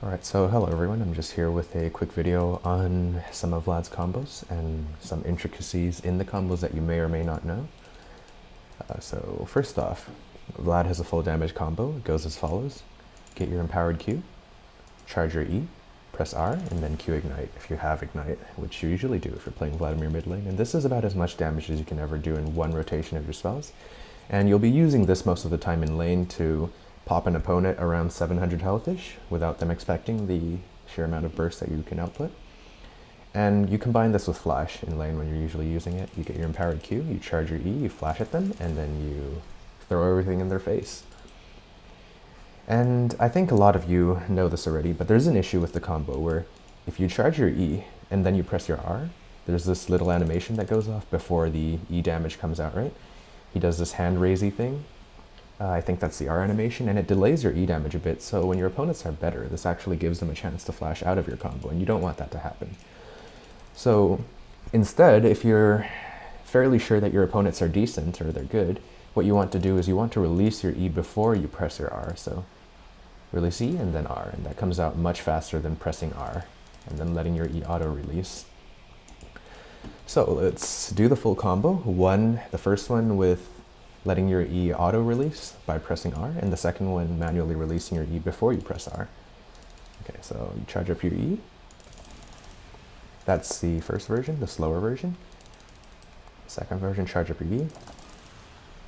Alright, so hello everyone, I'm just here with a quick video on some of Vlad's combos and some intricacies in the combos that you may or may not know. So first off, Vlad has a full damage combo. It goes as follows. Get your empowered Q, charge your E, press R, and then Q ignite if you have ignite, which you usually do if you're playing Vladimir mid lane. And this is about as much damage as you can ever do in one rotation of your spells. And you'll be using this most of the time in lane to pop an opponent around 700 health-ish without them expecting the sheer amount of burst that you can output. And you combine this with flash in lane when you're usually using it. You get your empowered Q, you charge your E, you flash at them, and then you throw everything in their face. And I think a lot of you know this already, but there's an issue with the combo where if you charge your E and then you press your R, there's this little animation that goes off before the E damage comes out, right? He does this hand raisey thing. I think that's the R animation, and it delays your E damage a bit, so when your opponents are better, this actually gives them a chance to flash out of your combo, and you don't want that to happen. So instead, if you're fairly sure that your opponents are decent or they're good, what you want to do is you want to release your E before you press your R. So release E and then R, and that comes out much faster than pressing R and then letting your E auto-release. So let's do the full combo. The first one with letting your E auto-release by pressing R, and the second one manually releasing your E before you press R. Okay, so you charge up your E. That's the first version, the slower version. Second version, charge up your E.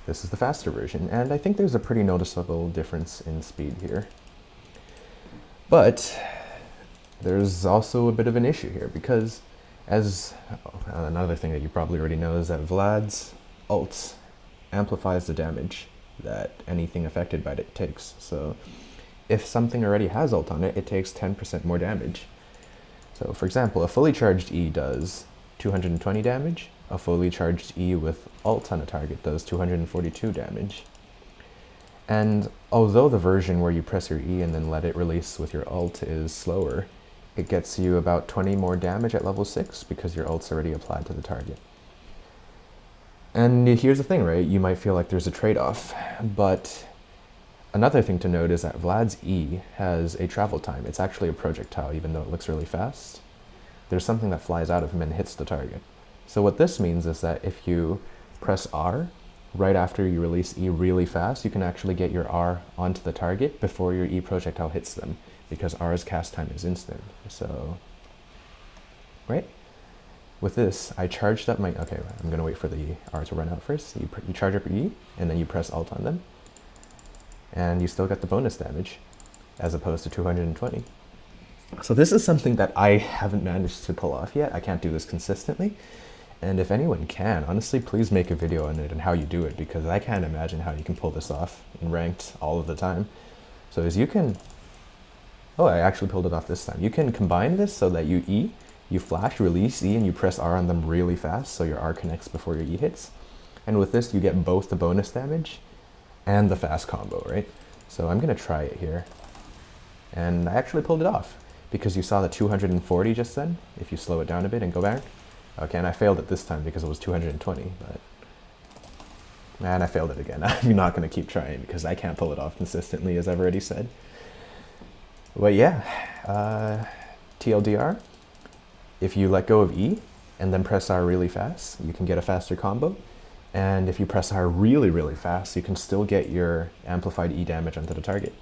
This is the faster version, and I think there's a pretty noticeable difference in speed here. But there's also a bit of an issue here, because another thing that you probably already know is that Vlad's ult amplifies the damage that anything affected by it takes. So if something already has ult on it, it takes 10% more damage. So for example, a fully charged E does 220 damage. A fully charged E with ult on a target does 242 damage. And although the version where you press your E and then let it release with your ult is slower, it gets you about 20 more damage at level 6 because your ult's already applied to the target. And here's the thing, right? You might feel like there's a trade-off, but another thing to note is that Vlad's E has a travel time. It's actually a projectile, even though it looks really fast. There's something that flies out of him and hits the target. So what this means is that if you press R right after you release E really fast, you can actually get your R onto the target before your E projectile hits them, because R's cast time is instant. So, right? With this, I charged up my, okay, I'm gonna wait for the R to run out first. You charge up your E, and then you press Alt on them, and you still get the bonus damage, as opposed to 220. So this is something that I haven't managed to pull off yet. I can't do this consistently, and if anyone can, honestly, please make a video on it and how you do it, because I can't imagine how you can pull this off in ranked all of the time. So as you can, oh, I actually pulled it off this time. You can combine this so that you E, you flash, release E, and you press R on them really fast, so your R connects before your E hits. And with this, you get both the bonus damage and the fast combo, right? So I'm gonna try it here. And I actually pulled it off, because you saw the 240 just then, if you slow it down a bit and go back. Okay, and I failed it this time because it was 220, but... And I failed it again. I'm not gonna keep trying, because I can't pull it off consistently, as I've already said. But yeah, TLDR. If you let go of E and then press R really fast, you can get a faster combo. And if you press R really, really fast, you can still get your amplified E damage onto the target.